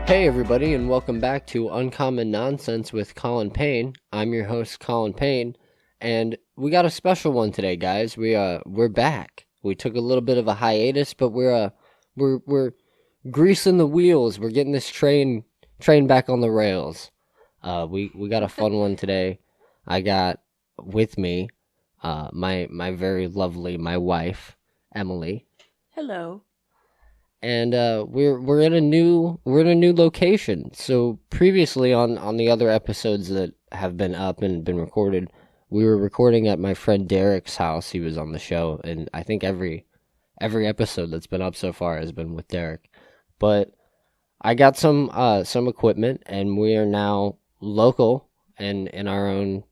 Hey everybody, and welcome back to Uncommon Nonsense with Collin Payne. I'm your host, Collin Payne, and we got a special one today, guys. We're back. We took a little bit of a hiatus, but we're greasing the wheels. We're getting this train back on the rails. We got a fun one today. I got with me my very lovely wife, Emily. Hello. And we're in a new location. So previously on the other episodes that have been up and been recorded, we were recording at my friend Derek's house. He was on the show, and I think every episode that's been up so far has been with Derek. But I got some equipment, and we are now local and in our own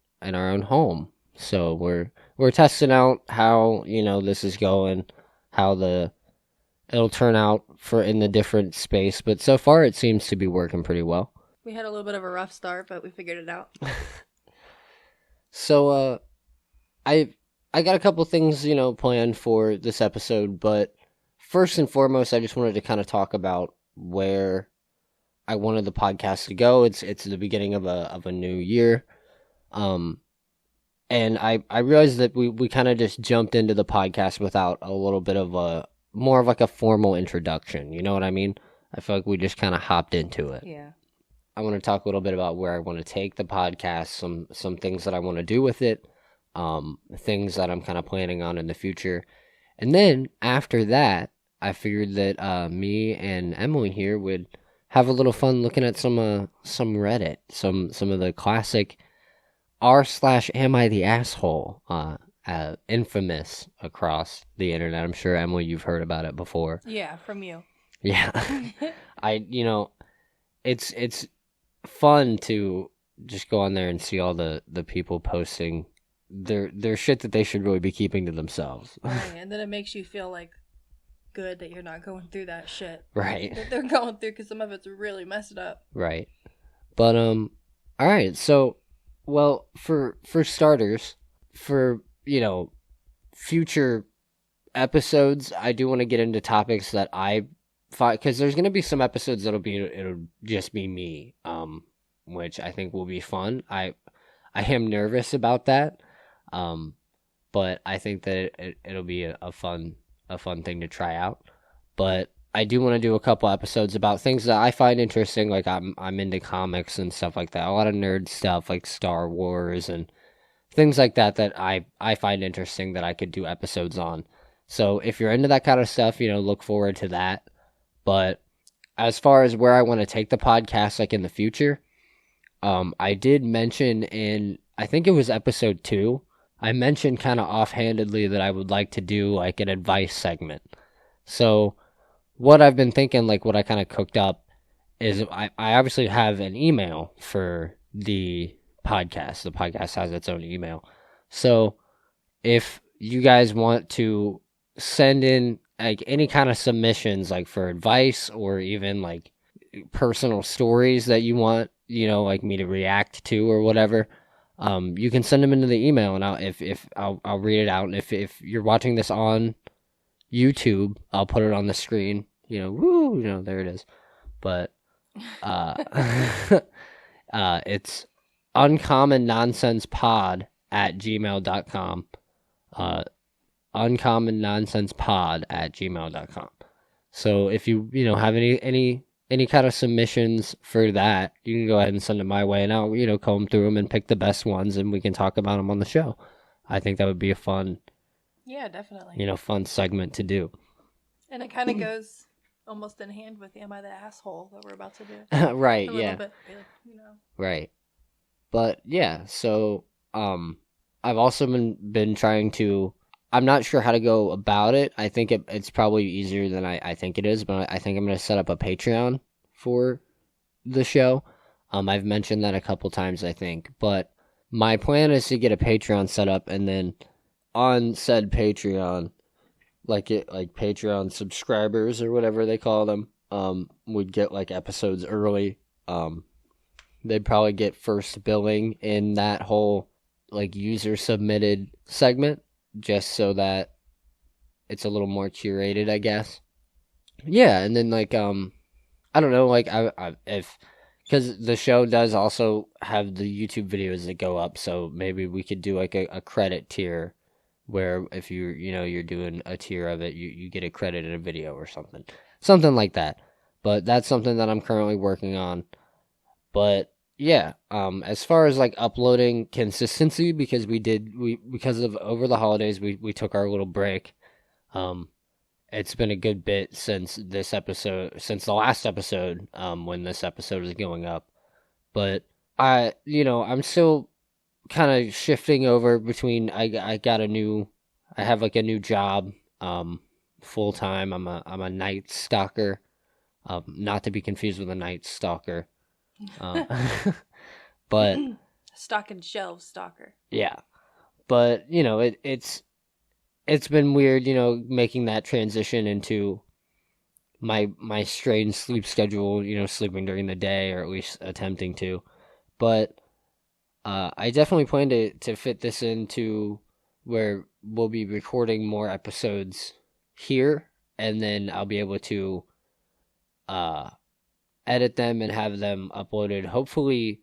home. So we're testing out how this is going, how it'll turn out for in the different space, but so far it seems to be working pretty well. We had a little bit of a rough start, but we figured it out. So, I got a couple things, planned for this episode, but first and foremost, I just wanted to kind of talk about where I wanted the podcast to go. It's the beginning of a new year. And I realized that we kind of just jumped into the podcast without a little bit of more of like a formal introduction. You know what I mean? I feel like we just kind of hopped into it. Yeah. I want to talk a little bit about where I want to take the podcast, some things that I want to do with it, things that I'm kind of planning on in the future. And then after that, I figured that me and Emily here would have a little fun looking at some Reddit, some of the classic r/AmITheAsshole, infamous across the internet. I'm sure, Emily, you've heard about it before. Yeah, from you. Yeah. It's fun to just go on there and see all the people posting their shit that they should really be keeping to themselves. Right, and then it makes you feel like good that you're not going through that shit. Right. That they're going through, because some of it's really messed up. Right. But all right. So, well, for starters, for future episodes, I do want to get into topics that I find, because there's going to be some episodes it'll just be me, which I think will be fun. I am nervous about that, but I think that it'll be a fun thing to try out. But I do want to do a couple episodes about things that I find interesting, like I'm into comics and stuff like that, a lot of nerd stuff like Star Wars and things like that I find interesting that I could do episodes on. So if you're into that kind of stuff, look forward to that. But as far as where I want to take the podcast, like in the future, I did mention in, I think it was episode 2, I mentioned kind of offhandedly that I would like to do like an advice segment. So what I've been thinking, like what I kind of cooked up, is I obviously have an email for the podcast. The podcast has its own email. So if you guys want to send in like any kind of submissions, like for advice or even like personal stories that you want, like me to react to or whatever, you can send them into the email, and I'll read it out. And if you're watching this on YouTube, I'll put it on the screen. There it is. But it's uncommonnonsensepod@gmail.com. uncommonnonsensepod@gmail.com. So if you have any kind of submissions for that, you can go ahead and send them my way, and I'll comb through them and pick the best ones, and we can talk about them on the show. I think that would be a fun, yeah, definitely, fun segment to do. And it kind of goes almost in hand with Am I the Asshole that we're about to do. Right. A yeah. Bit, Right. But yeah, so I've also been trying to. I'm not sure how to go about it. I think it's probably easier than I think it is, but I think I'm going to set up a Patreon for the show. I've mentioned that a couple times, I think, but my plan is to get a Patreon set up, and then on said Patreon, like Patreon subscribers or whatever they call them, would get like episodes early. They'd probably get first billing in that whole like user submitted segment, just so that it's a little more curated, I guess. Yeah, and then like I don't know, like if because the show does also have the YouTube videos that go up, so maybe we could do like a credit tier where if you're doing a tier of it, you get a credit in a video or something like that. But that's something that I'm currently working on. But yeah, as far as like uploading consistency, because because of over the holidays we took our little break. Um, it's been a good bit since the last episode, when this episode is going up. But I'm still kind of shifting over between. I have like a new job, full time. I'm a night stalker, not to be confused with a night stalker. But Stock and shelves stalker. yeah, but it's been weird, making that transition into my strange sleep schedule, sleeping during the day or at least attempting to. But I definitely plan to fit this into where we'll be recording more episodes here, and then I'll be able to edit them and have them uploaded. Hopefully,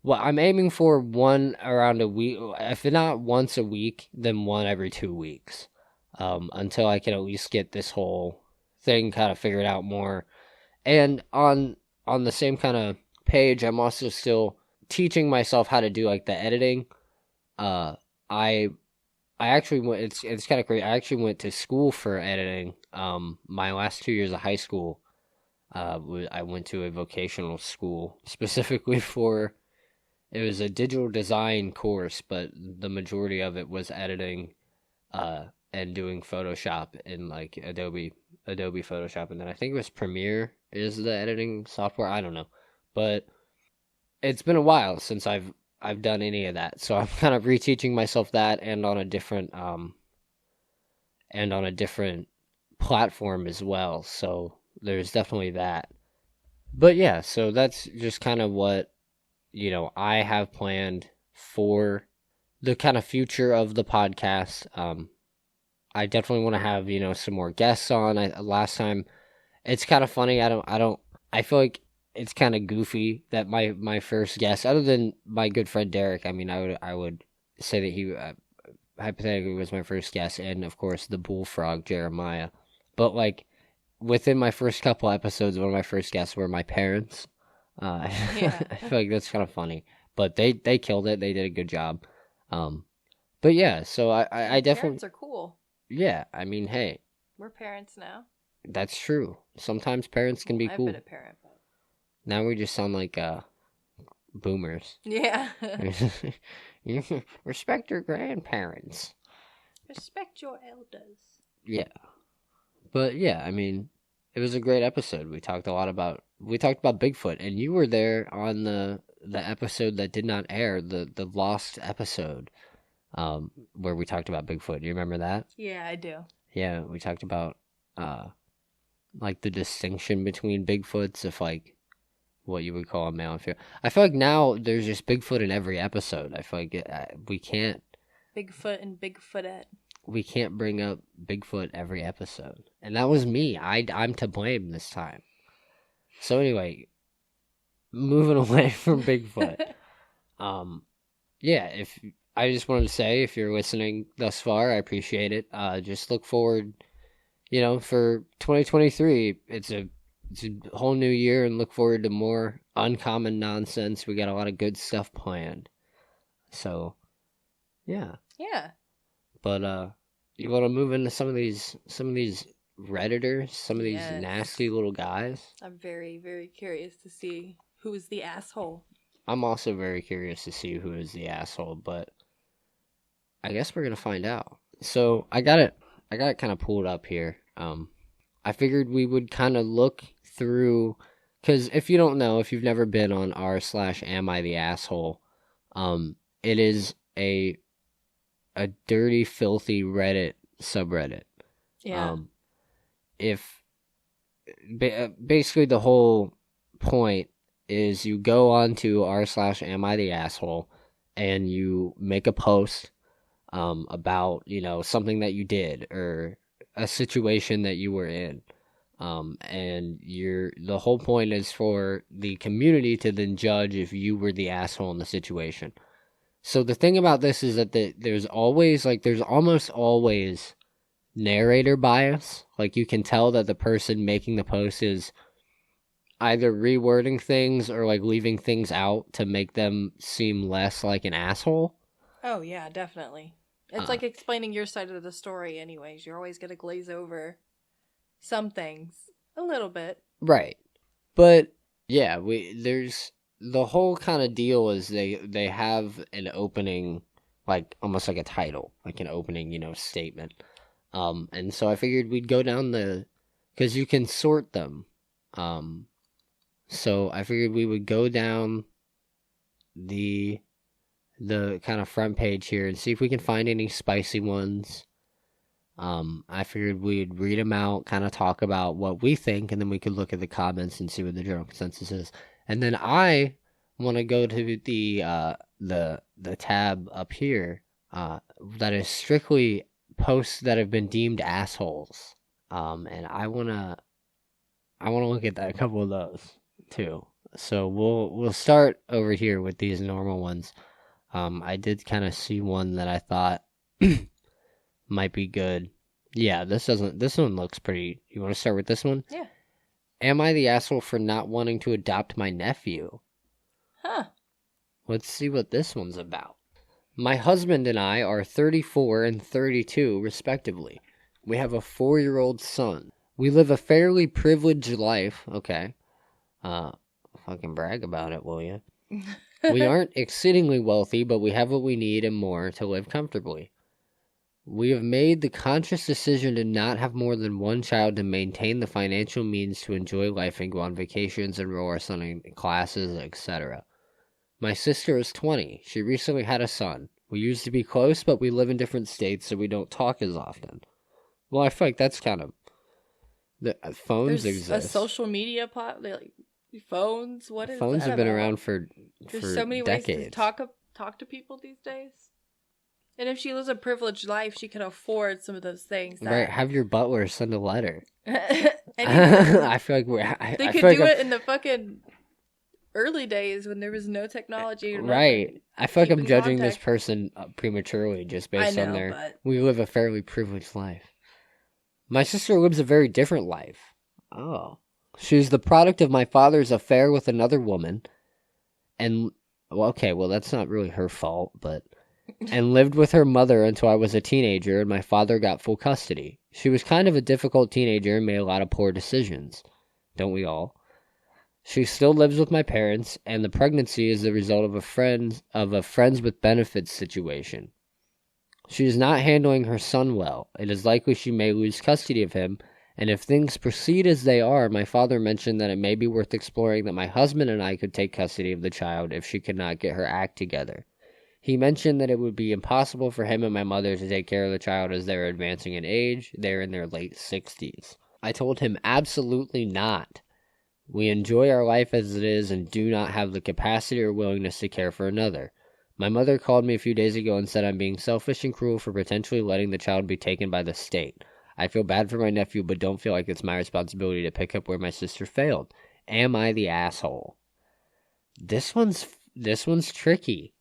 well, I'm aiming for one around a week. If not once a week, then one every 2 weeks. Until I can at least get this whole thing kind of figured out more. And on the same kind of page, I'm also still teaching myself how to do like the editing. I actually went. It's kind of great. I actually went to school for editing. My last 2 years of high school, I went to a vocational school specifically for. It was a digital design course, but the majority of it was editing, and doing Photoshop in like Adobe Photoshop, and then I think it was Premiere is the editing software. I don't know, but it's been a while since I've done any of that, so I'm kind of reteaching myself that, and on a different platform as well. So there's definitely that. But yeah, so that's just kind of what I have planned for the kind of future of the podcast. I definitely want to have some more guests on. Last time, it's kind of funny. I feel like it's kind of goofy that my first guest, other than my good friend Derek. I mean, I would say that he hypothetically was my first guest, and of course the bullfrog Jeremiah. But like within my first couple episodes, one of my first guests were my parents. Yeah. I feel like that's kind of funny, but they killed it. They did a good job. But yeah, so I definitely. Parents are cool. Yeah, I mean, hey, We're parents now. that's true. Sometimes parents can be I've cool. been a parent, but Now we just sound like boomers. yeah. Respect your grandparents. Respect your elders. Yeah, but yeah, I mean, it was a great episode. We talked about Bigfoot, and you were there on the episode that did not air, the lost episode, where we talked about Bigfoot. Do you remember that? Yeah, I do. Yeah, we talked about like the distinction between Bigfoots, if like what you would call a male and female. I feel like now there's just Bigfoot in every episode. I feel like we can't Bigfoot and Bigfootette. bring up Bigfoot every episode, and that was me. I'm to blame this time. So anyway, moving away from Bigfoot. Yeah, if I just wanted to say, if you're listening thus far, I appreciate it. Just look forward, for 2023. It's a whole new year, and look forward to more uncommon nonsense. We got a lot of good stuff planned. So, yeah. Yeah. But you want to move into some of these Redditors, some of these Yes. nasty little guys? I'm very, very curious to see who is the asshole. I'm also very curious to see who is the asshole, but I guess we're gonna find out. So I got it kind of pulled up here. I figured we would kind of look through, because if you don't know, if you've never been on r/AmITheAsshole, it is a dirty, filthy Reddit subreddit. Yeah. Basically the whole point is you go on to r/AmITheAsshole and you make a post about something that you did or a situation that you were in. And the whole point is for the community to then judge if you were the asshole in the situation. So the thing about this is that there's almost always narrator bias. Like, you can tell that the person making the post is either rewording things or like leaving things out to make them seem less like an asshole. Oh yeah, definitely. It's like explaining your side of the story anyways. You're always going to glaze over some things a little bit. Right. But yeah, there's the whole kind of deal is they have an opening, like almost like a title, like an opening, statement. And so I figured we'd go down because you can sort them. So I figured we would go down the kind of front page here and see if we can find any spicy ones. I figured we'd read them out, kind of talk about what we think, and then we could look at the comments and see what the general consensus is. And then I want to go to the tab up here that is strictly posts that have been deemed assholes. And I wanna look at a couple of those too. So we'll start over here with these normal ones. I did kind of see one that I thought might be good. Yeah, this one looks pretty. You want to start with this one? Yeah. Am I the asshole for not wanting to adopt my nephew? Huh. Let's see what this one's about. My husband and I are 34 and 32, respectively. We have a 4-year-old son. We live a fairly privileged life. Okay. Fucking brag about it, will you? We aren't exceedingly wealthy, but we have what we need and more to live comfortably. We have made the conscious decision to not have more than one child to maintain the financial means to enjoy life and go on vacations, enroll our son in classes, etc. My sister is 20. She recently had a son. We used to be close, but we live in different states, so we don't talk as often. Well, I feel like that's kind of... phones There's exist. a social media like phones. What is phones that have been about? around for There's so many decades. ways to talk to people these days. And if she lives a privileged life, she can afford some of those things. Right, have your butler send a letter. I I feel like they I could feel like do it in the fucking early days when there was no technology. Or right. I feel like I'm keep in judging this contact. person prematurely just based on their... but We live a fairly privileged life. My sister lives a very different life. Oh. She's the product of my father's affair with another woman. And, well, that's not really her fault, but... and lived with her mother until I was a teenager and my father got full custody. She was kind of a difficult teenager and made a lot of poor decisions. Don't we all? She still lives with my parents, and the pregnancy is the result of a friends with benefits situation. She is not handling her son well. It is likely she may lose custody of him, and if things proceed as they are, my father mentioned that it may be worth exploring that my husband and I could take custody of the child if she could not get her act together. He mentioned that it would be impossible for him and my mother to take care of the child as they are advancing in age. They are in their late 60s. I told him absolutely not. We enjoy our life as it is and do not have the capacity or willingness to care for another. My mother called me a few days ago and said I'm being selfish and cruel for potentially letting the child be taken by the state. I feel bad for my nephew, but don't feel like it's my responsibility to pick up where my sister failed. Am I the asshole? This one's tricky.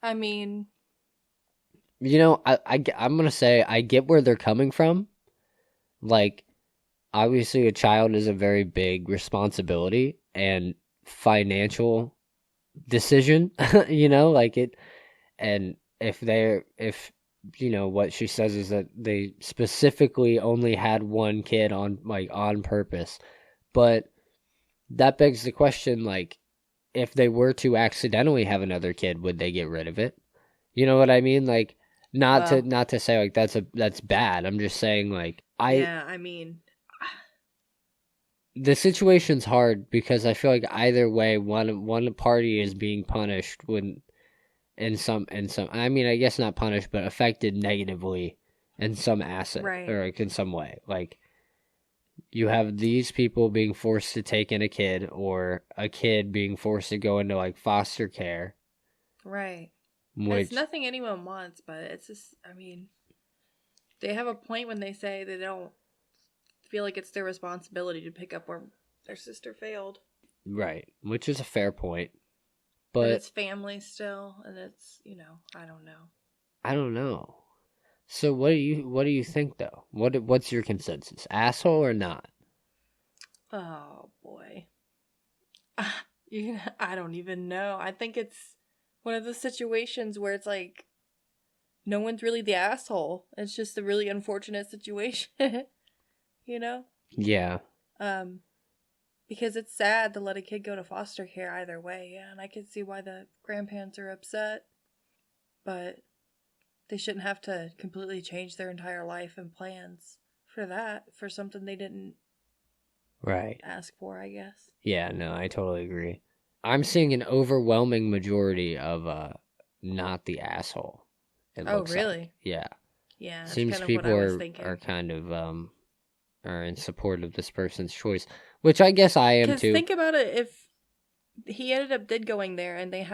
I mean, I'm going to say I get where they're coming from. Like, obviously a child is a very big responsibility and financial decision, like it. And if what she says is that they specifically only had one kid on purpose. But that begs the question, like, if they were to accidentally have another kid, would they get rid of it? You know what I mean? Like, not to say like that's bad. I'm just saying like the situation's hard because I feel like either way, one party is being punished when in some I mean I guess not punished but affected negatively in some asset or like in some way. Like you have these people being forced to take in a kid or a kid being forced to go into like foster care. Right. Which, it's nothing anyone wants, but it's just, I mean, they have a point when they say they don't feel like it's their responsibility to pick up where their sister failed. Right, which is a fair point. But But it's family still, and it's, I don't know. I don't know. So what do you think though? What's your consensus? Asshole or not? Oh boy. I don't even know. I think it's one of those situations where it's like no one's really the asshole. It's just a really unfortunate situation. Yeah. Because it's sad to let a kid go to foster care either way, yeah, and I can see why the grandparents are upset. But they shouldn't have to completely change their entire life and plans for something they didn't ask for, I guess. Yeah, no, I totally agree. I'm seeing an overwhelming majority of not the asshole. Oh, really? Like. Yeah. Yeah. Seems kind of people what I was thinking. are kind of are in support of this person's choice, which I guess I am too. Think about it. If he did going there and they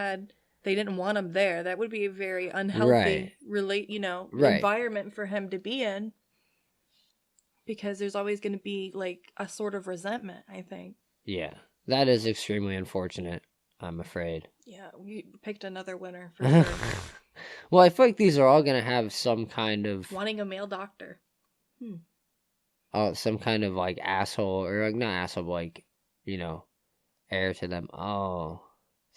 didn't want him there, that would be a very unhealthy environment for him to be in. Because there's always going to be like a sort of resentment, I think. Yeah, that is extremely unfortunate, I'm afraid. Yeah, we picked another winner for sure. Well, I feel like these are all going to have some kind of... Wanting a male doctor. Some kind of like asshole, or like not asshole, but like, heir to them. Oh,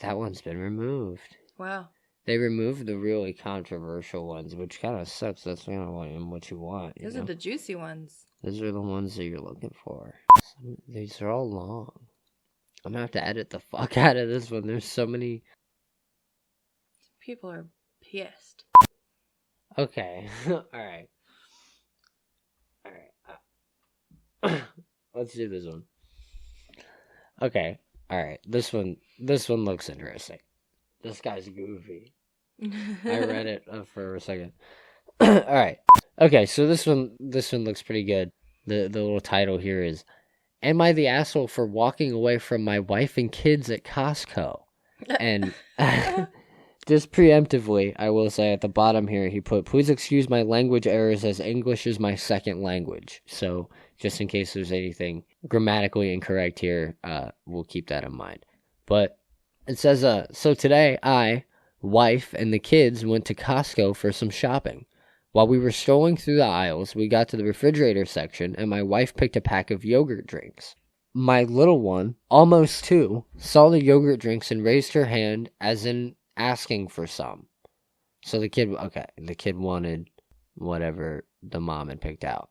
that one's been removed. Wow. They removed the really controversial ones, which kind of sucks. That's kind of what you want. Those are the juicy ones. Those are the ones that you're looking for. These are all long. I'm gonna have to edit the fuck out of this one. There's so many. People are pissed. Okay. Alright. Let's do this one. Okay. Alright. This one looks interesting. This guy's goofy. I read it for a second. Alright. Okay, so this one looks pretty good. The little title here is, "Am I the asshole for walking away from my wife and kids at Costco?" And just preemptively, I will say at the bottom here, he put, "Please excuse my language errors as English is my second language." So just in case there's anything grammatically incorrect here, we'll keep that in mind. But it says, "So today I, wife, and the kids went to Costco for some shopping. While we were strolling through the aisles, we got to the refrigerator section, and my wife picked a pack of yogurt drinks. My little one, almost 2, saw the yogurt drinks and raised her hand as in asking for some." So the kid wanted whatever the mom had picked out.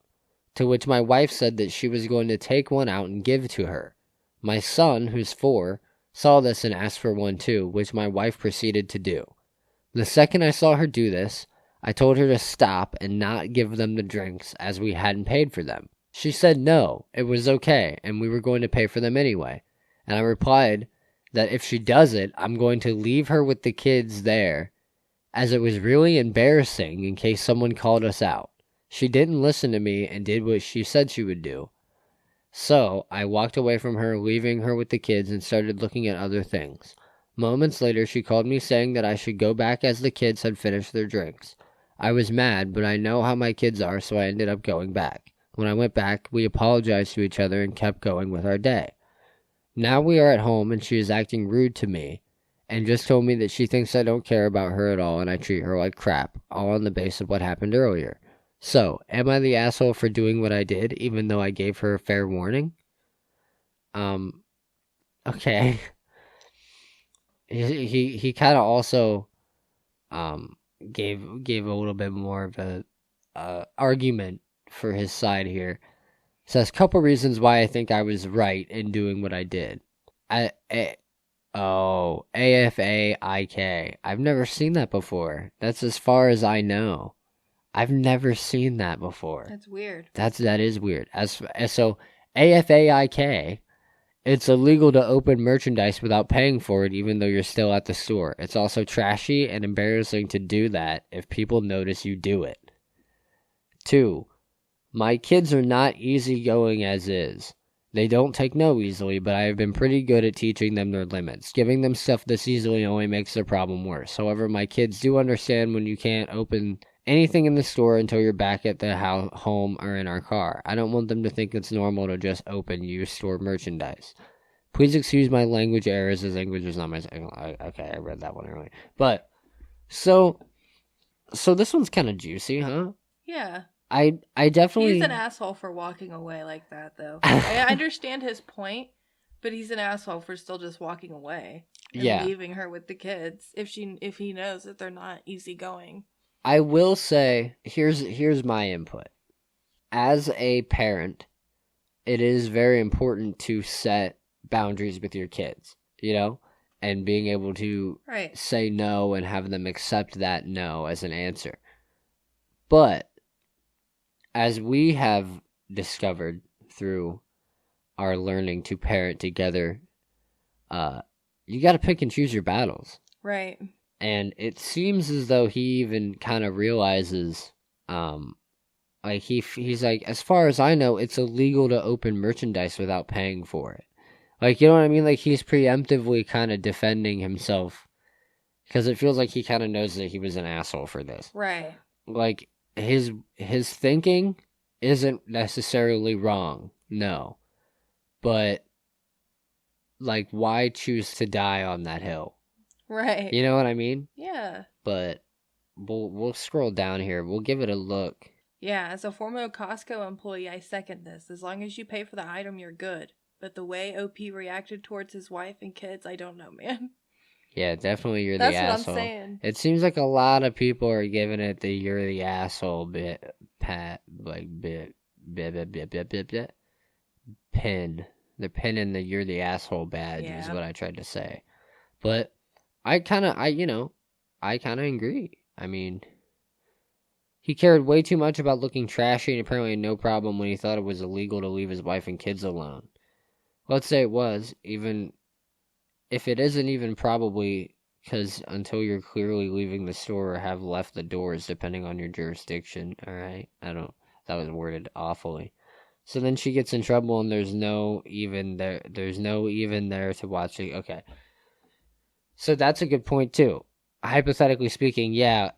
"To which my wife said that she was going to take one out and give to her. My son, who's 4, saw this and asked for one too, which my wife proceeded to do. The second I saw her do this, I told her to stop and not give them the drinks as we hadn't paid for them. She said no, it was okay, and we were going to pay for them anyway. And I replied that if she does it, I'm going to leave her with the kids there, as it was really embarrassing in case someone called us out. She didn't listen to me and did what she said she would do. So I walked away from her, leaving her with the kids, and started looking at other things. Moments later, she called me saying that I should go back as the kids had finished their drinks. I was mad, but I know how my kids are, so I ended up going back. When I went back, we apologized to each other and kept going with our day. Now we are at home, and she is acting rude to me, and just told me that she thinks I don't care about her at all and I treat her like crap, all on the basis of what happened earlier. So, am I the asshole for doing what I did, even though I gave her a fair warning?" Okay. He kind of also gave a little bit more of a argument for his side here. It says, "Couple reasons why I think I was right in doing what I did." AFAIK. I've never seen that before. That's as far as I know. I've never seen that before. That's weird. That is weird. So AFAIK, it's illegal to open merchandise without paying for it even though you're still at the store. It's also trashy and embarrassing to do that if people notice you do it. 2, my kids are not easygoing as is. They don't take no easily, but I have been pretty good at teaching them their limits. Giving them stuff this easily only makes the problem worse. However, my kids do understand when you can't open anything in the store until you're back at the home or in our car. I don't want them to think it's normal to just open used store merchandise. Please excuse my language errors, as English is not my second. Okay, I read that one earlier. But, so this one's kind of juicy, huh? Yeah. I definitely... He's an asshole for walking away like that, though. I understand his point, but he's an asshole for still just walking away and leaving her with the kids if he knows that they're not easygoing. I will say, here's my input. As a parent, it is very important to set boundaries with your kids, you know, and being able to say no and have them accept that no as an answer. But as we have discovered through our learning to parent together, you got to pick and choose your battles. Right. And it seems as though he even kind of realizes, like he's like, as far as I know, it's illegal to open merchandise without paying for it. Like, you know what I mean? Like, he's preemptively kind of defending himself because it feels like he kind of knows that he was an asshole for this. Right. Like, his thinking isn't necessarily wrong, no. But, like, why choose to die on that hill? Right. You know what I mean? Yeah. But we'll scroll down here. We'll give it a look. Yeah, as a former Costco employee, I second this. As long as you pay for the item, you're good. But the way OP reacted towards his wife and kids, I don't know, man. Yeah, definitely you're That's the asshole. That's what I'm saying. It seems like a lot of people are giving it the you're the asshole pin. They're pinning the you're the asshole badge is what I tried to say. But I kind of agree. I mean, he cared way too much about looking trashy and apparently had no problem when he thought it was illegal to leave his wife and kids alone. Let's say it was, even if it isn't even probably, because until you're clearly leaving the store or have left the doors, depending on your jurisdiction, alright? That was worded awfully. So then she gets in trouble and there's no even there to watch it. Okay. So that's a good point too. Hypothetically speaking, yeah,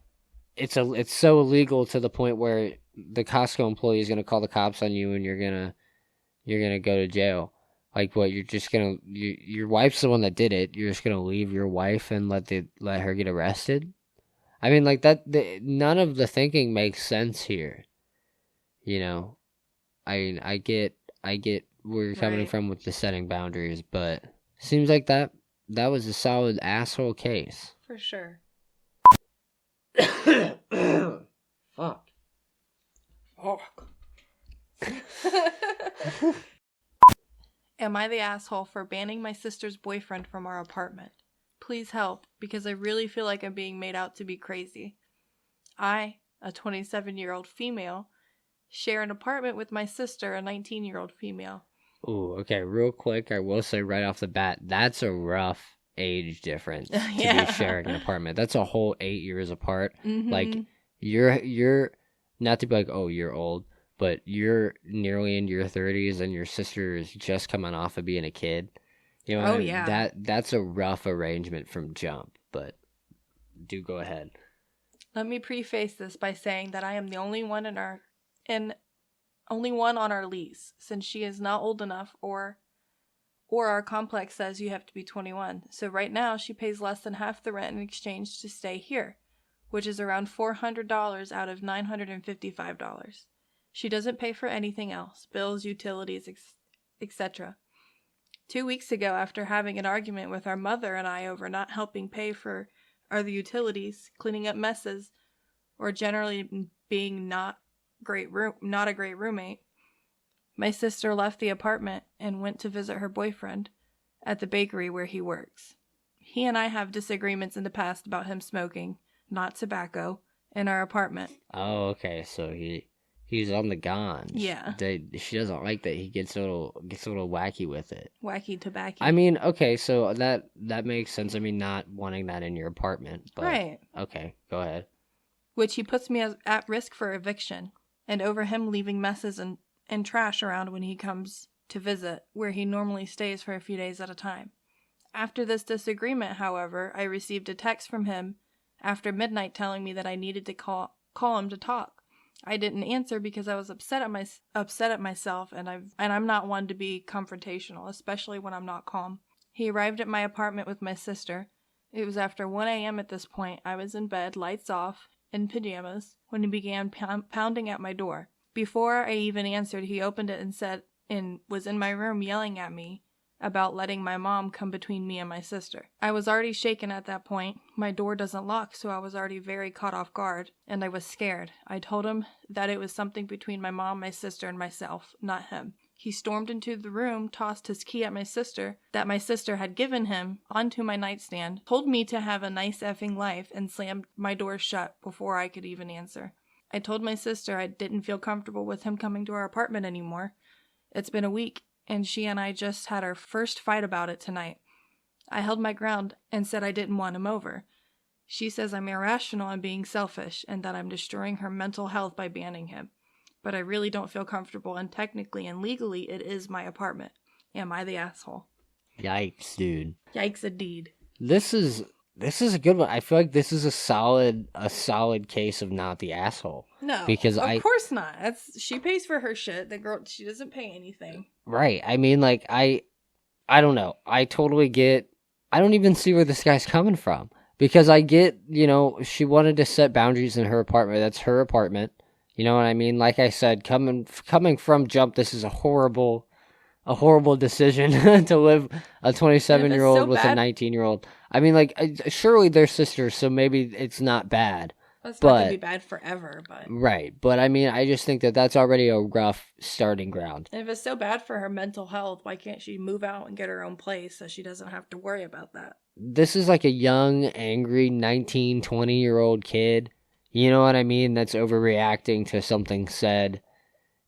it's so illegal to the point where the Costco employee is gonna call the cops on you and you're gonna go to jail. Like what? You're just gonna your wife's the one that did it. You're just gonna leave your wife and let her get arrested? I mean, like that. None of the thinking makes sense here. You know, I mean, I get where you're coming from with the setting boundaries, but seems like that was a solid asshole case. For sure. Fuck. Am I the asshole for banning my sister's boyfriend from our apartment? Please help, because I really feel like I'm being made out to be crazy. I, a 27-year-old female, share an apartment with my sister, a 19-year-old female. Ooh, okay, real quick, I will say right off the bat, that's a rough age difference to be sharing an apartment. That's a whole 8 years apart. Mm-hmm. Like, you're, not to be like, oh, you're old, but you're nearly into your 30s and your sister is just coming off of being a kid. You know, that's a rough arrangement from jump, but do go ahead. Let me preface this by saying that I am the only one on our lease, since she is not old enough or our complex says you have to be 21. So right now she pays less than half the rent in exchange to stay here, which is around $400 out of $955. She doesn't pay for anything else, bills, utilities, etc. 2 weeks ago, after having an argument with our mother and I over not helping pay for the utilities, cleaning up messes, or generally being not a great roommate, my sister left the apartment and went to visit her boyfriend at the bakery where he works. He and I have disagreements in the past about him smoking, not tobacco, in our apartment. Oh, okay, so he's on the gone. Yeah. She doesn't like that he gets a little wacky with it. Wacky tobacco. I mean, okay, so that makes sense. I mean, not wanting that in your apartment. But, right. Okay, go ahead. Which he puts me at risk for eviction, and over him leaving messes and trash around when he comes to visit, where he normally stays for a few days at a time. After this disagreement, however, I received a text from him after midnight telling me that I needed to call call him to talk. I didn't answer because I was upset at myself, and I'm not one to be confrontational, especially when I'm not calm. He arrived at my apartment with my sister. It was after 1 a.m. at this point. I was in bed, lights off, in pajamas, when he began pounding at my door. Before I even answered, he opened it and was in my room yelling at me about letting my mom come between me and my sister. I was already shaken at that point. My door doesn't lock, so I was already very caught off guard, and I was scared. I told him that it was something between my mom, my sister, and myself, not him. He stormed into the room, tossed his key at my sister that my sister had given him onto my nightstand, told me to have a nice effing life, and slammed my door shut before I could even answer. I told my sister I didn't feel comfortable with him coming to our apartment anymore. It's been a week, and she and I just had our first fight about it tonight. I held my ground and said I didn't want him over. She says I'm irrational and being selfish, and that I'm destroying her mental health by banning him. But I really don't feel comfortable, and technically and legally it is my apartment. Am I the asshole? Yikes, dude. Yikes indeed. This is a good one. I feel like this is a solid case of not the asshole. No, because of course not. She pays for her shit. The girl, she doesn't pay anything. Right. I mean, like, I don't know. I totally get. I don't even see where this guy's coming from, because I get, she wanted to set boundaries in her apartment. That's her apartment. You know what I mean? Like I said, coming from jump, this is a horrible decision to live a 27-year-old with a 19-year-old. I mean, like, surely they're sisters, so maybe it's not bad. It's not going to be bad forever, but... Right, but I mean, I just think that that's already a rough starting ground. And if it's so bad for her mental health, why can't she move out and get her own place so she doesn't have to worry about that? This is like a young, angry 19, 20-year-old kid. You know what I mean? That's overreacting to something said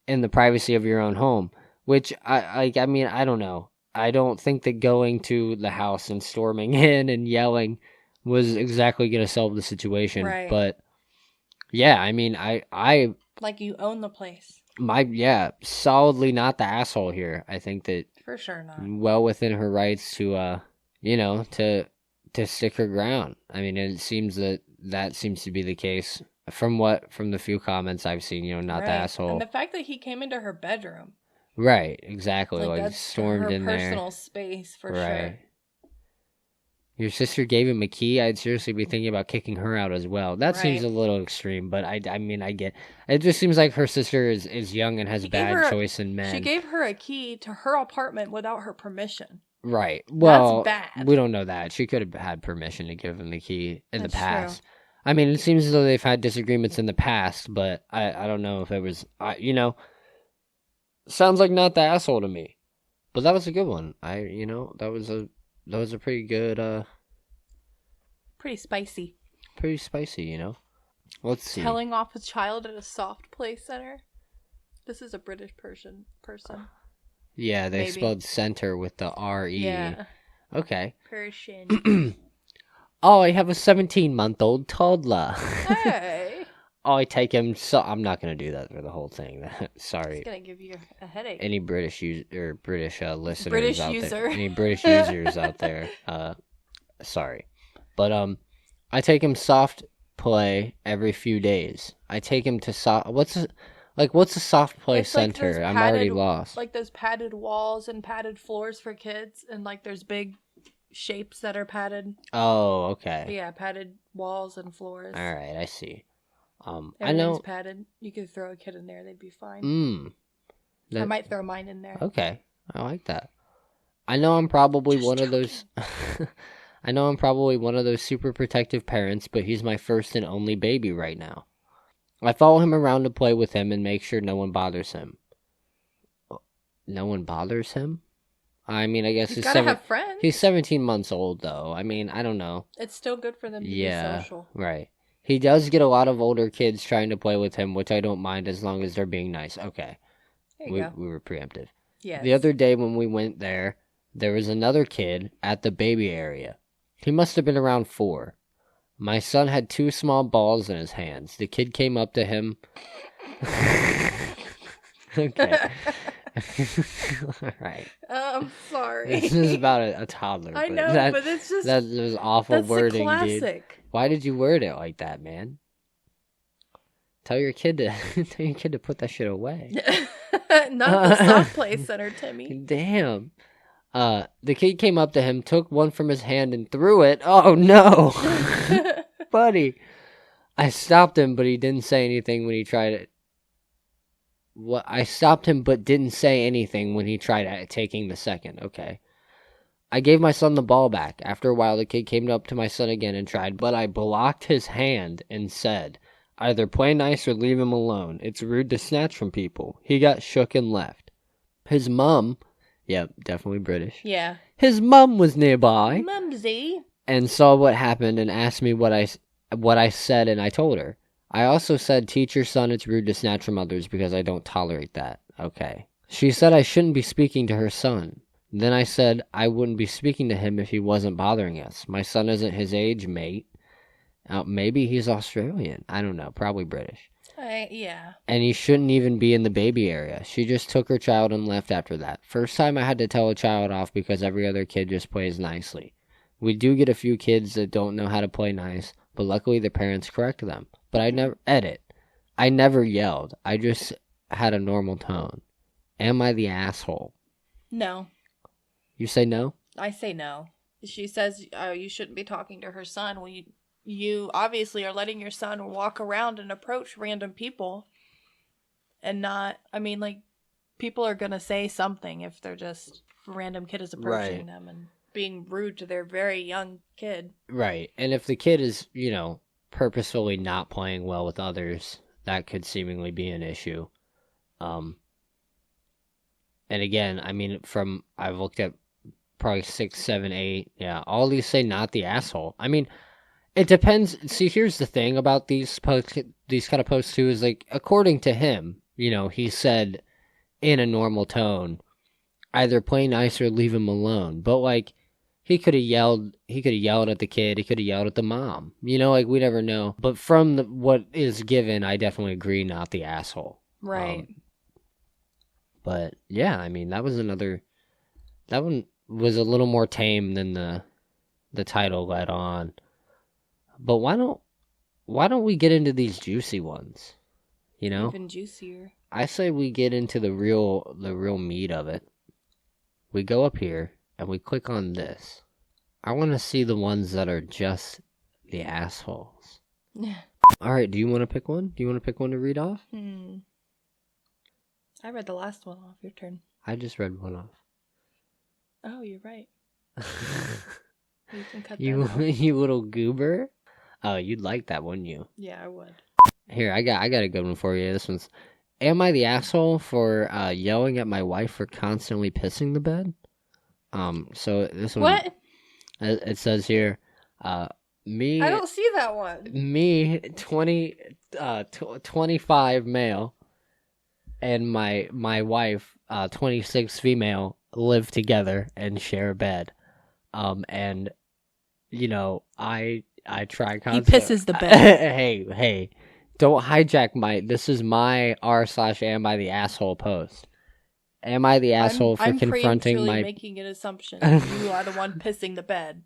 in the privacy of your own home. Which, I don't know. I don't think that going to the house and storming in and yelling was exactly going to solve the situation. Right. But, yeah, I mean, I... Like you own the place. Solidly not the asshole here. I think that... For sure not. Well within her rights to, to stick her ground. I mean, it seems that seems to be the case from the few comments I've seen, not right. the asshole. And the fact that he came into her bedroom. Right, exactly. Like that's stormed in there. Personal space, for sure. Your sister gave him a key. I'd seriously be thinking about kicking her out as well. That seems a little extreme, but I mean, I get. It just seems like her sister is young and has bad choice in men. She gave her a key to her apartment without her permission. Right. Well, that's bad. We don't know that. She could have had permission to give him the key in the past. True. I mean, it seems as though they've had disagreements in the past, but I don't know if it was, sounds like not the asshole to me. But that was a good one. That was a pretty good, pretty spicy. Pretty spicy, Let's see. Telling off a child at a soft play center. This is a British person. Yeah, they spelled center with the R-E. Yeah. Okay. Persian. Oh, I have a 17-month-old toddler. Hey. Oh, I take him. So I'm not gonna do that for the whole thing. Sorry. It's gonna give you a headache. Any British listeners British out user. there? Any British users out there? Sorry, but I take him soft play every few days. I take him to what's a soft play center? I'm already lost. Like those padded walls and padded floors for kids, and like there's big shapes that are padded. Oh, okay. Yeah, padded walls and floors. All right, I see. I know padded. You could throw a kid in there; they'd be fine. I might throw mine in there. Okay, I like that. I know I'm probably one of those. I know I'm probably one of those super protective parents, but he's my first and only baby right now. I follow him around to play with him and make sure no one bothers him. No one bothers him? I mean, I guess he's gotta have friends. He's 17 months old, though. I mean, I don't know. It's still good for them to be social. Right. He does get a lot of older kids trying to play with him, which I don't mind as long as they're being nice. Okay. We were preemptive. Yes. The other day when we went there was another kid at the baby area. He must have been around 4. My son had 2 small balls in his hands. The kid came up to him. Okay. All right. I'm sorry. This is about a toddler. I know, but it's just... That was awful wording, dude. Why did you word it like that, man? Tell your kid to put that shit away. Not the soft play center, Timmy. Damn. The kid came up to him, took one from his hand, and threw it. Oh no, buddy! I stopped him, but he didn't say anything when he tried it. What? I stopped him, but didn't say anything when he tried taking the second. Okay. I gave my son the ball back. After a while, the kid came up to my son again and tried, but I blocked his hand and said, "Either play nice or leave him alone. It's rude to snatch from people." He got shook and left. His mum, yep, definitely British. Yeah. His mum was nearby. Mumsy. And saw what happened and asked me what I said, and I told her. I also said, "Teach your son it's rude to snatch from others because I don't tolerate that." Okay. She said I shouldn't be speaking to her son. Then I said I wouldn't be speaking to him if he wasn't bothering us. My son isn't his age, mate. Maybe he's Australian. I don't know. Probably British. Yeah. And he shouldn't even be in the baby area. She just took her child and left after that. First time I had to tell a child off because every other kid just plays nicely. We do get a few kids that don't know how to play nice, but luckily the parents correct them. But I never yelled. I just had a normal tone. Am I the asshole? No. You say no? I say no. She says you shouldn't be talking to her son. Well, you obviously are letting your son walk around and approach random people and not, I mean, like, people are going to say something if they're just, a random kid is approaching them and being rude to their very young kid. Right. And if the kid is, purposefully not playing well with others, that could seemingly be an issue. And again, I mean, I've looked at probably 6, 7, 8. Yeah, all these say not the asshole. I mean, it depends. See, here's the thing about these kind of posts too, is like, according to him, he said in a normal tone, either play nice or leave him alone. But like, he could have yelled at the kid, he could have yelled at the mom. Like, we never know. But from what is given, I definitely agree, not the asshole. Right. But yeah, I mean, that one was a little more tame than the title led on. But why don't we get into these juicy ones? Even juicier. I say we get into the real meat of it. We go up here and we click on this. I want to see the ones that are just the assholes. All right, do you want to pick one? Do you want to pick one to read off? I read the last one off. Your turn. I just read one off. Oh, you're right. You can cut you, that out. You little goober. Oh, you'd like that, wouldn't you? Yeah, I would. Here, I got a good one for you. This one's, am I the asshole for yelling at my wife for constantly pissing the bed? So this one. What? It says here, me. I don't see that one. Me, 25 male, and my wife, 26 female, live together and share a bed. And I try constantly. He pisses the bed. Hey, don't hijack this is my r/am I the asshole post. Am I the asshole for confronting my... I'm making an assumption. You are the one pissing the bed.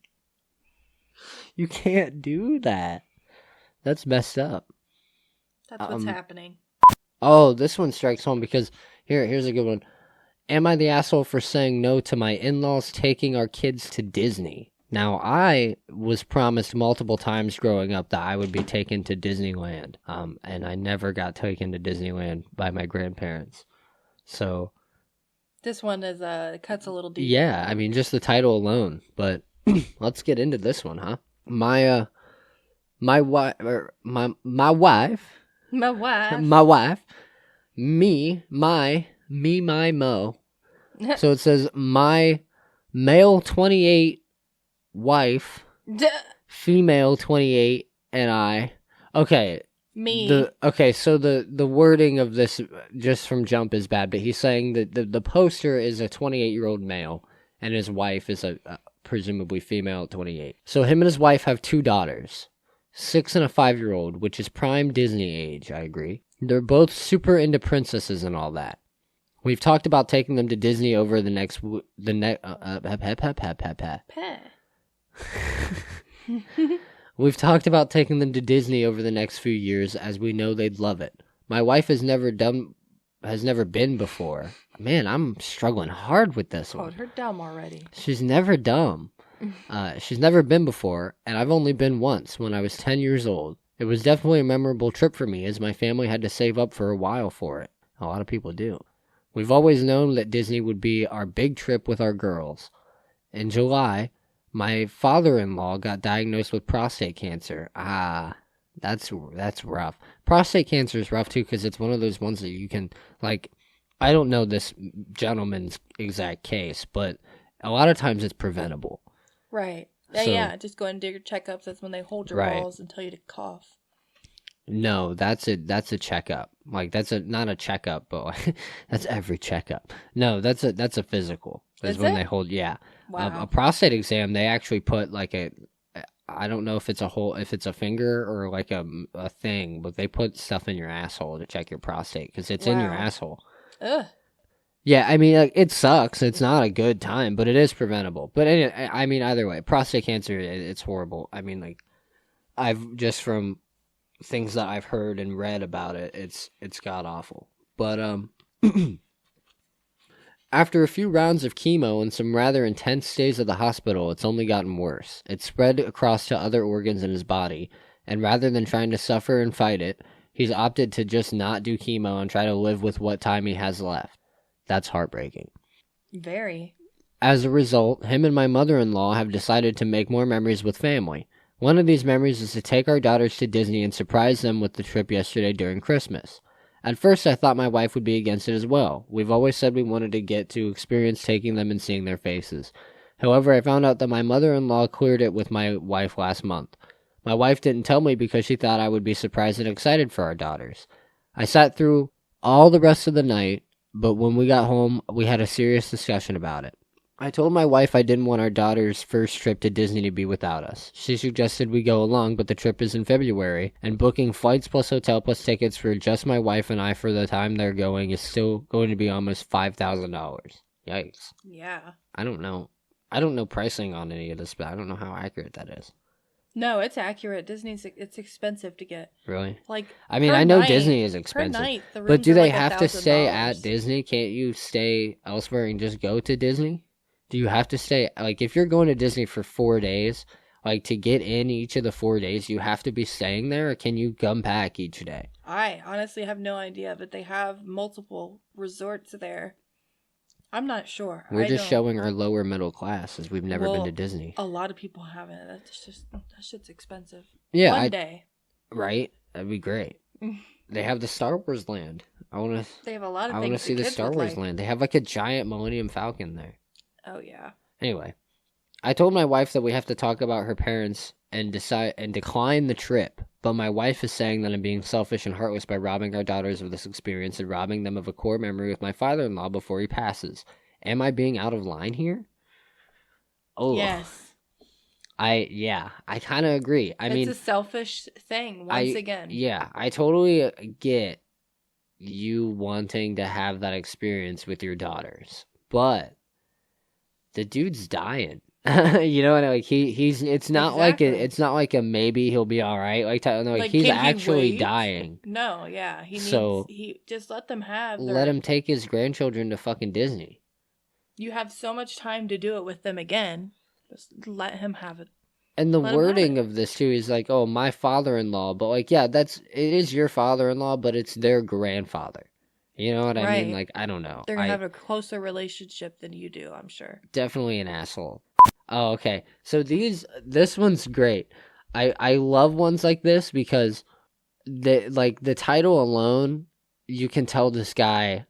You can't do that. That's messed up. That's what's happening. Oh, this one strikes home because... Here's a good one. Am I the asshole for saying no to my in-laws taking our kids to Disney? Now, I was promised multiple times growing up that I would be taken to Disneyland. And I never got taken to Disneyland by my grandparents. So... This one is cuts a little deep. Yeah, I mean, just the title alone. But let's get into this one, huh? My wife, my Mo. So it says my male 28 wife, female 28, and I. Okay. Me. So the wording of this just from jump is bad, but he's saying that the poster is a 28-year-old male and his wife is a presumably female at 28. So him and his wife have 2 daughters, 6 and a 5-year-old, which is prime Disney age, I agree. They're both super into princesses and all that. We've talked about taking them to Disney over the next We've talked about taking them to Disney over the next few years as we know they'd love it. My wife has never been before. Man, I'm struggling hard with this one. Oh, her dumb already. She's never dumb. She's never been before, and I've only been once when I was 10 years old. It was definitely a memorable trip for me as my family had to save up for a while for it. A lot of people do. We've always known that Disney would be our big trip with our girls. In July, my father-in-law got diagnosed with prostate cancer. That's rough. Prostate cancer is rough too because it's one of those ones that you can, like, I don't know this gentleman's exact case, but a lot of times it's preventable. Right. So, yeah, just go and do your checkups. That's when they hold your balls and tell you to cough. No, that's a checkup. Like, that's not a checkup, but like, that's every checkup. No, that's a physical. That's when they hold, yeah. Wow. A prostate exam, they actually put like I don't know if it's a finger or like a thing, but they put stuff in your asshole to check your prostate because it's in your asshole. Ugh. Yeah, I mean, like, it sucks. It's not a good time, but it is preventable. But anyway, I mean, either way, prostate cancer, it's horrible. I mean, like, I've just from things that I've heard and read about it, it's god awful. But after a few rounds of chemo and some rather intense stays at the hospital, it's only gotten worse. It's spread across to other organs in his body, and rather than trying to suffer and fight it, he's opted to just not do chemo and try to live with what time he has left. That's heartbreaking. Very. As a result, him and my mother-in-law have decided to make more memories with family. One of these memories is to take our daughters to Disney and surprise them with the trip yesterday during Christmas. At first, I thought my wife would be against it as well. We've always said we wanted to get to experience taking them and seeing their faces. However, I found out that my mother-in-law cleared it with my wife last month. My wife didn't tell me because she thought I would be surprised and excited for our daughters. I sat through all the rest of the night, but when we got home, we had a serious discussion about it. I told my wife I didn't want our daughter's first trip to Disney to be without us. She suggested we go along, but the trip is in February, and booking flights plus hotel plus tickets for just my wife and I for the time they're going is still going to be almost $5,000. Yikes. Yeah. I don't know pricing on any of this, but I don't know how accurate that is. No, it's accurate. It's expensive to get. Really? Like, I mean, I know Disney is expensive. Per night, the but do they like have to stay $1,000. at Disney? Can't you stay elsewhere and just go to Disney? Do you have to stay, like, if you're going to Disney for 4 days, like, to get in each of the 4 days, you have to be staying there, or can you come back each day? I honestly have no idea, but they have multiple resorts there. I'm not sure. We're just showing our lower middle class as we've never been to Disney. A lot of people haven't. That shit's expensive. Yeah, One day. Right? That'd be great. They have the Star Wars land. They have a lot of things. I want to see the Star Wars land. They have like a giant Millennium Falcon there. Oh yeah. Anyway, I told my wife that we have to talk about her parents and decline the trip, but my wife is saying that I'm being selfish and heartless by robbing our daughters of this experience and robbing them of a core memory with my father-in-law before he passes. Am I being out of line here? Oh. Yes. I kind of agree. It's a selfish thing, once again. Yeah, I totally get you wanting to have that experience with your daughters, but the dude's dying. You know, like he's. It's not it's not like a maybe he'll be all right. Like he's actually dying. No, yeah, he just let them have. Let him take his grandchildren to fucking Disney. You have so much time to do it with them again. Just let him have it. And the wording of this too is like, oh, my father-in-law, but like, yeah, it is your father-in-law, but it's their grandfather. You know what I mean? Like, I don't know. They're going to have a closer relationship than you do, I'm sure. Definitely an asshole. Oh, okay. So this one's great. I love ones like this because the title alone, you can tell this guy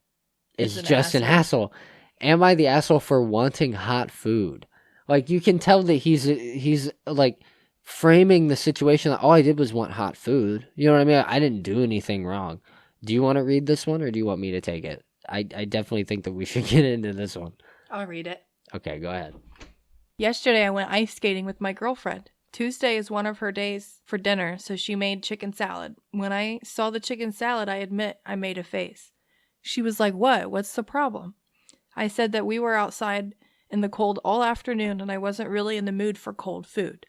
is just an asshole. Am I the asshole for wanting hot food? Like, you can tell that he's like framing the situation that all I did was want hot food. You know what I mean? I didn't do anything wrong. Do you want to read this one, or do you want me to take it? I definitely think that we should get into this one. I'll read it. Okay, go ahead. Yesterday, I went ice skating with my girlfriend. Tuesday is one of her days for dinner, so she made chicken salad. When I saw the chicken salad, I admit I made a face. She was like, "What? What's the problem?" I said that we were outside in the cold all afternoon, and I wasn't really in the mood for cold food.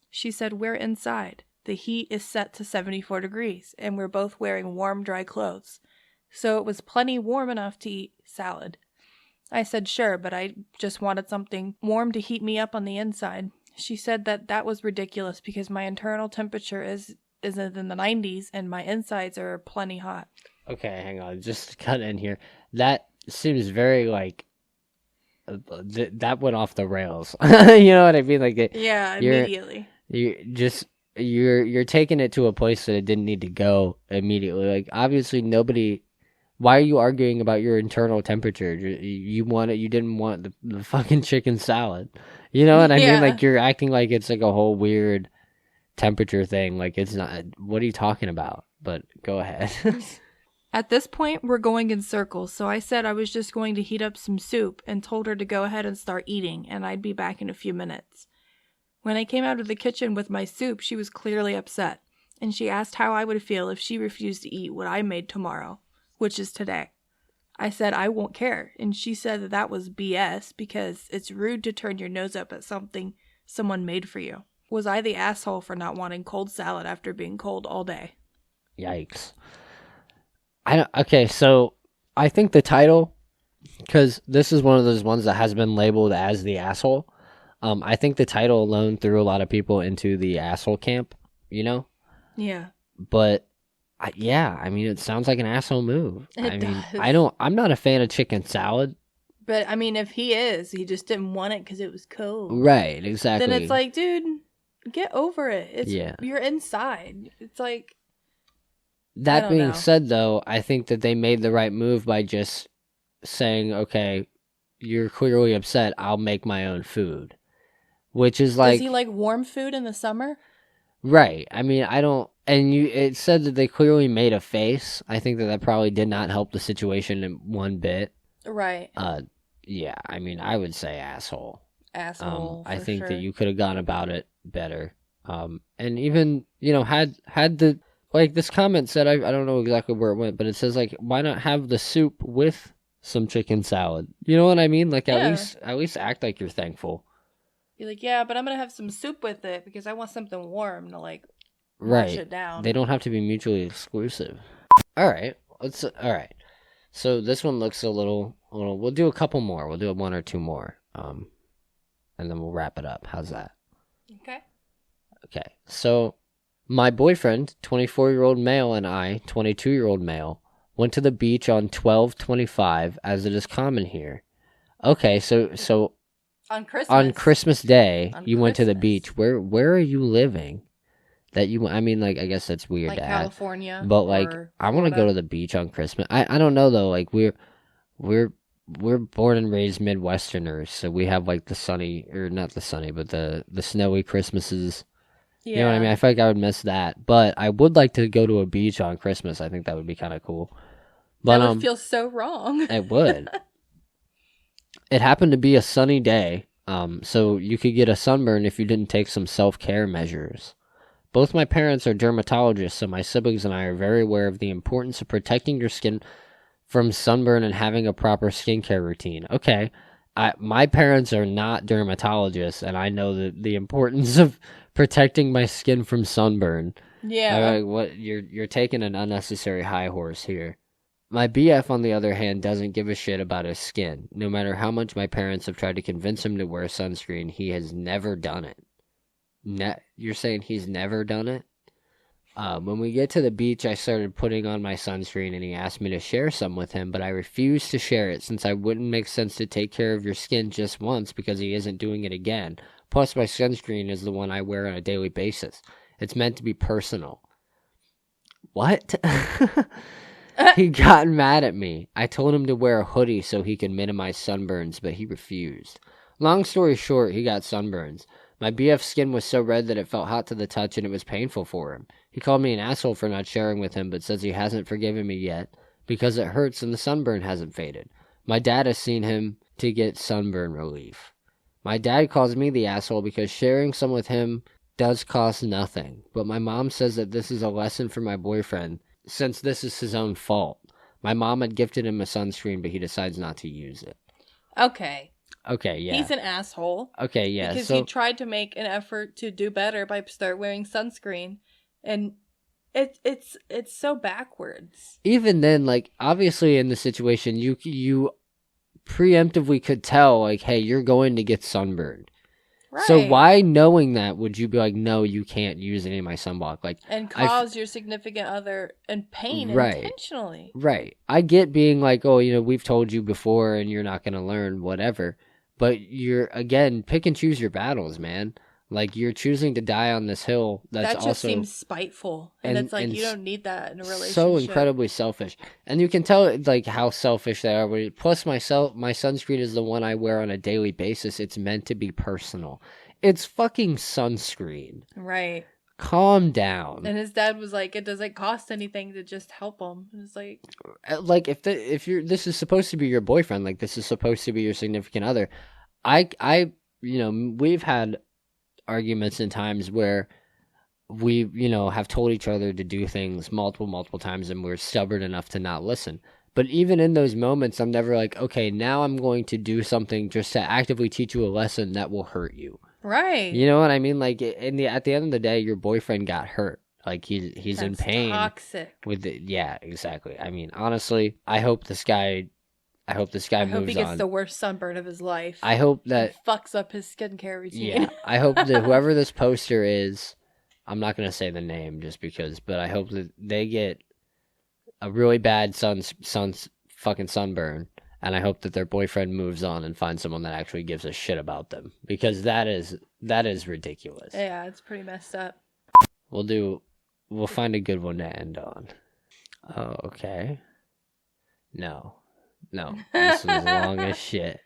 She said, we're inside. The heat is set to 74 degrees, and we're both wearing warm, dry clothes. So it was plenty warm enough to eat salad. I said, sure, but I just wanted something warm to heat me up on the inside. She said that was ridiculous because my internal temperature is in the 90s and my insides are plenty hot. Okay, hang on. Just to cut in here. That seems very, like, that went off the rails. You know what I mean? Like, yeah, immediately. You're taking it to a place that it didn't need to go immediately. Like, obviously nobody. Why are you arguing about your internal temperature? You didn't want the fucking chicken salad. You know what I mean? Like, you're acting like it's like a whole weird temperature thing. Like, it's not. What are you talking about? But go ahead. At this point, we're going in circles, so I said I was just going to heat up some soup and told her to go ahead and start eating, and I'd be back in a few minutes. When I came out of the kitchen with my soup, she was clearly upset, and she asked how I would feel if she refused to eat what I made tomorrow, which is today. I said I won't care, and she said that was BS because it's rude to turn your nose up at something someone made for you. Was I the asshole for not wanting cold salad after being cold all day? Yikes. Okay, so I think the title, because this is one of those ones that has been labeled as the asshole. I think the title alone threw a lot of people into the asshole camp, you know? Yeah. But I mean, it sounds like an asshole move. It does. I'm not a fan of chicken salad. But I mean, if he just didn't want it because it was cold. Right, exactly. Then it's like, dude, get over it. You're inside. It's like. That being said, though, I think that they made the right move by just saying, you're clearly upset, I'll make my own food. Which is like... Does he like warm food in the summer? Right. I mean, I don't... And it said that they clearly made a face. I think that probably did not help the situation in one bit. Right. Yeah, I mean, I would say asshole. Asshole, I think sure. that you could have gone about it better. And even, had the... Like, this comment said, I don't know exactly where it went, but it says, like, why not have the soup with some chicken salad? You know what I mean? Like, at least act like you're thankful. You're like, yeah, but I'm going to have some soup with it because I want something warm to, like, wash it down. They don't have to be mutually exclusive. All right. So this one looks a little, we'll do a couple more. We'll do one or two more. And then we'll wrap it up. How's that? Okay. So... My boyfriend, 24-year-old male, and I, 22-year-old male, went to the beach on 12/25, as it is common here. Okay, so on Christmas Day, you went to the beach. Where are you living? I guess that's weird like to California, ask. But like, I want to go to the beach on Christmas. I don't know though. Like we're born and raised Midwesterners, so we have like not the sunny, but the snowy Christmases. Yeah. You know what I mean? I feel like I would miss that. But I would like to go to a beach on Christmas. I think that would be kind of cool. But that would feel so wrong. It would. It happened to be a sunny day, so you could get a sunburn if you didn't take some self-care measures. Both my parents are dermatologists, so my siblings and I are very aware of the importance of protecting your skin from sunburn and having a proper skincare routine. Okay, my parents are not dermatologists, and I know the importance of protecting my skin from sunburn. Yeah. You're taking an unnecessary high horse here. My BF, on the other hand, doesn't give a shit about his skin. No matter how much my parents have tried to convince him to wear sunscreen, he has never done it. You're saying he's never done it? When we get to the beach, I started putting on my sunscreen, and he asked me to share some with him, but I refused to share it since it wouldn't make sense to take care of your skin just once because he isn't doing it again. Plus, my sunscreen is the one I wear on a daily basis. It's meant to be personal. What? He got mad at me. I told him to wear a hoodie so he could minimize sunburns, but he refused. Long story short, he got sunburns. My BF's skin was so red that it felt hot to the touch and it was painful for him. He called me an asshole for not sharing with him, but says he hasn't forgiven me yet because it hurts and the sunburn hasn't faded. My dad has seen him to get sunburn relief. My dad calls me the asshole because sharing some with him does cost nothing, but my mom says that this is a lesson for my boyfriend since this is his own fault. My mom had gifted him a sunscreen, but he decides not to use it. Okay, Okay, yeah. He's an asshole. Okay, yeah. Because he tried to make an effort to do better by start wearing sunscreen, and it's so backwards. Even then, like, obviously in the situation, you preemptively could tell, like, hey, you're going to get sunburned. Right. So why, knowing that, would you be like, no, you can't use any of my sunblock? Like, and cause your significant other in pain intentionally. Right. I get being like, oh, we've told you before and you're not going to learn, whatever. But you're, again, pick and choose your battles, man. Like, you're choosing to die on this hill. That just seems spiteful. And it's like, you don't need that in a relationship. So incredibly selfish. And you can tell, like, how selfish they are. Plus, my sunscreen is the one I wear on a daily basis. It's meant to be personal. It's fucking sunscreen. Right. Calm down. And his dad was like, it doesn't cost anything to just help him. It's like if this is supposed to be your boyfriend, like, this is supposed to be your significant other. We've had arguments in times where we, have told each other to do things multiple times and we're stubborn enough to not listen. But even in those moments, I'm never like, okay, now I'm going to do something just to actively teach you a lesson that will hurt you. Right. You know what I mean? Like, at the end of the day, your boyfriend got hurt. Like, he's in pain. Toxic. Yeah, exactly. I mean, honestly, I hope this guy moves on. I hope he gets the worst sunburn of his life. I hope that fucks up his skincare routine. Yeah, I hope that whoever this poster is, I'm not gonna say the name just because, but I hope that they get a really bad fucking sunburn, and I hope that their boyfriend moves on and finds someone that actually gives a shit about them, because that is ridiculous. Yeah, it's pretty messed up. We'll find a good one to end on. Oh, okay. No, this was long as shit.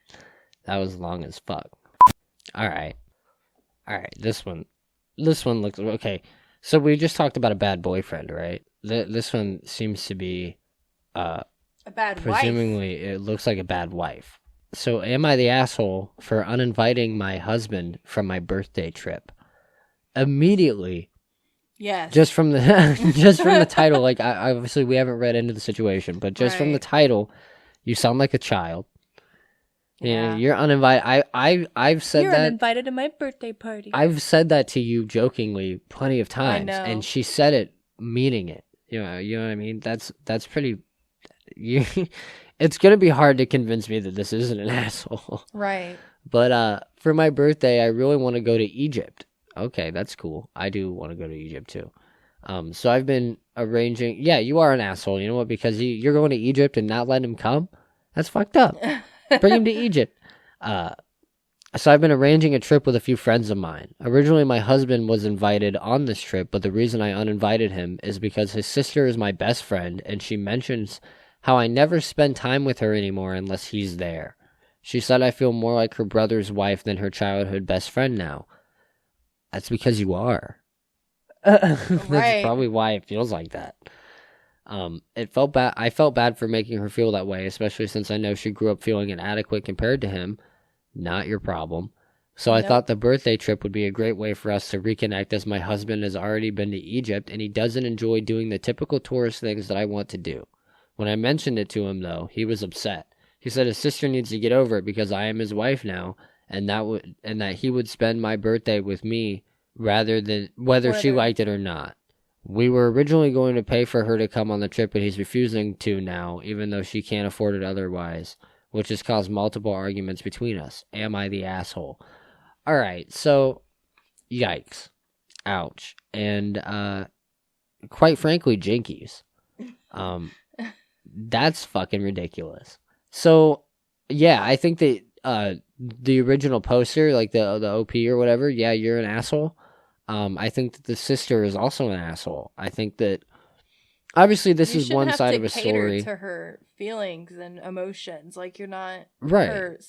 That was long as fuck. All right. This one looks okay. So we just talked about a bad boyfriend, right? This one seems to be a bad presumably wife. It looks like a bad wife. So am I the asshole for uninviting my husband from my birthday trip? Immediately. Yes. Just from the title, like, obviously we haven't read into the situation, but just from the title, you sound like a child. Yeah, you're uninvited. I've said you're that. You're uninvited to my birthday party. I've said that to you jokingly plenty of times, I know. and she said it meaning it. You know what I mean? That's pretty. It's gonna be hard to convince me that this isn't an asshole. Right. But for my birthday, I really want to go to Egypt. Okay, that's cool. I do want to go to Egypt too. So I've been arranging. Yeah, you are an asshole. You know what? Because you're going to Egypt and not letting him come. That's fucked up. Bring him to Egypt. So I've been arranging a trip with a few friends of mine. Originally, my husband was invited on this trip, but the reason I uninvited him is because his sister is my best friend, and she mentions how I never spend time with her anymore unless he's there. She said I feel more like her brother's wife than her childhood best friend now. That's because you are. That's probably why it feels like that. It felt bad. I felt bad for making her feel that way, especially since I know she grew up feeling inadequate compared to him. Not your problem. So I thought the birthday trip would be a great way for us to reconnect, as my husband has already been to Egypt and he doesn't enjoy doing the typical tourist things that I want to do. When I mentioned it to him, though, he was upset. He said his sister needs to get over it because I am his wife now, and that he would spend my birthday with me rather than whether she liked it or not. We were originally going to pay for her to come on the trip, but he's refusing to now, even though she can't afford it otherwise, which has caused multiple arguments between us. Am I the asshole? All right, so yikes, ouch, and quite frankly, jinkies. That's fucking ridiculous. So yeah, I think that the original poster, like the OP or whatever, yeah, you're an asshole. I think that the sister is also an asshole. I think that obviously this is one side of a story. To her feelings and emotions, like you're not her,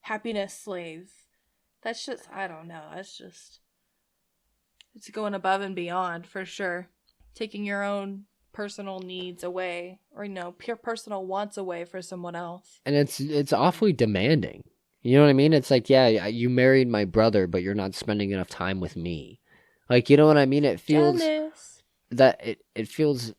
happiness slave. That's just, I don't know. It's going above and beyond for sure. Taking your own personal needs away, or pure personal wants away for someone else. And it's awfully demanding. You know what I mean? It's like, yeah, you married my brother, but you're not spending enough time with me. Like, you know what I mean? It feels jealous. That it feels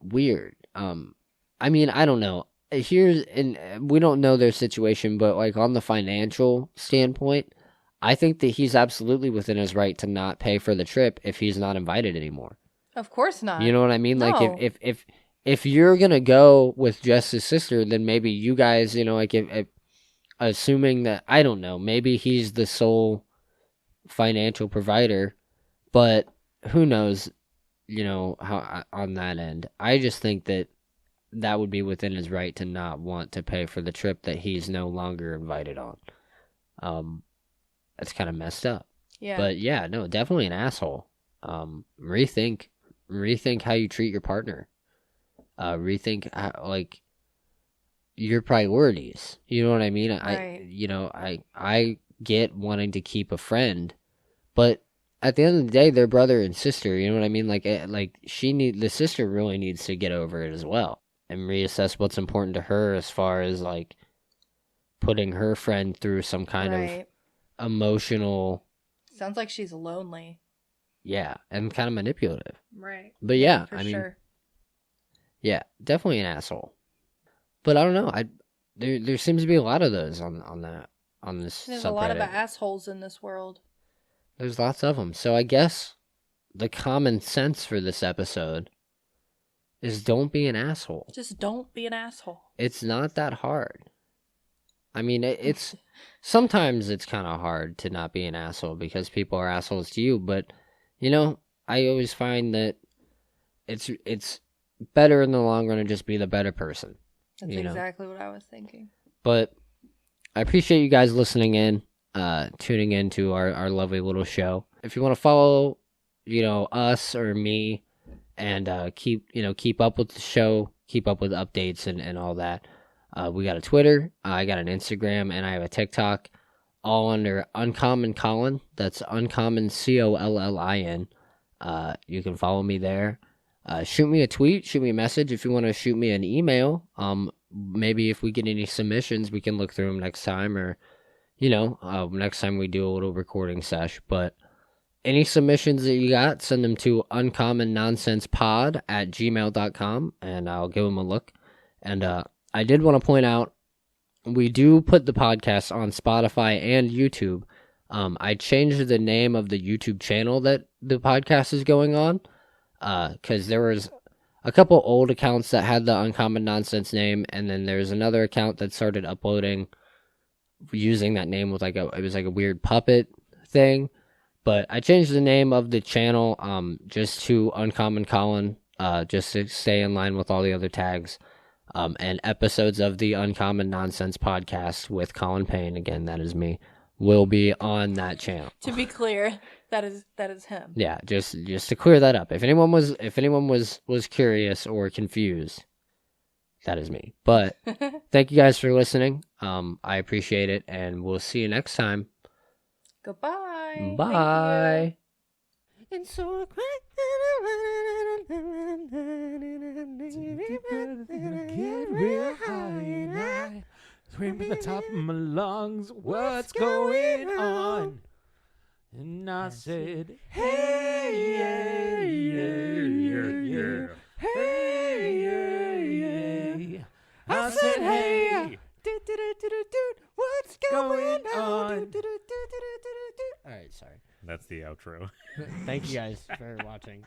weird. I mean, I don't know. here's, and we don't know their situation, but like on the financial standpoint, I think that he's absolutely within his right to not pay for the trip if he's not invited anymore. Of course not. You know what I mean? No. Like if you're gonna go with just his sister, then maybe you guys, like if assuming that, I don't know, maybe he's the sole financial provider, but who knows, how on that end. I just think that would be within his right to not want to pay for the trip that he's no longer invited on. That's kind of messed up. Yeah. But yeah, no, definitely an asshole. Rethink how you treat your partner. Rethink your priorities. You know what I mean? Right. I get wanting to keep a friend, but at the end of the day, they're brother and sister. You know what I mean? The sister really needs to get over it as well and reassess what's important to her as far as like putting her friend through some kind of emotional. Sounds like she's lonely. Yeah, and kind of manipulative. Right. But yeah, for sure. Yeah, definitely an asshole. But I don't know. There seems to be a lot of those on this There's subreddit. a lot of assholes in this world. There's lots of them. So I guess the common sense for this episode is don't be an asshole. Just don't be an asshole. It's not that hard. I mean, it's sometimes it's kind of hard to not be an asshole because people are assholes to you. But I always find that it's better in the long run to just be the better person. That's exactly what I was thinking. But I appreciate you guys listening in, tuning in to our lovely little show. If you want to follow, us or me, and keep up with the show, keep up with updates and all that, we got a Twitter, I got an Instagram, and I have a TikTok, all under Uncommon Collin. That's Uncommon Collin. You can follow me there. Shoot me a tweet, shoot me a message. If you want to shoot me an email, maybe if we get any submissions, we can look through them next time, or next time we do a little recording sesh. But any submissions that you got, send them to uncommonnonsensepod@gmail.com, and I'll give them a look. And I did want to point out, we do put the podcast on Spotify and YouTube. I changed the name of the YouTube channel that the podcast is going on, because there was a couple old accounts that had the Uncommon Nonsense name, and then there's another account that started uploading using that name with it was like a weird puppet thing. But I changed the name of the channel just to Uncommon Collin, just to stay in line with all the other tags. And episodes of the Uncommon Nonsense podcast with Collin Payne, again, that is me, will be on that channel. To be clear, that is him. Yeah, just to clear that up. If anyone was curious or confused, that is me. But thank you guys for listening. I appreciate it, and we'll see you next time. Goodbye. Bye. And so get real high and I scream at the top of my lungs, what's going on? And I said, hey, yeah, yeah, yeah, yeah. Hey, yeah, yeah. I said, hey, what's going on? All right, sorry. That's the outro. Thank you guys for watching.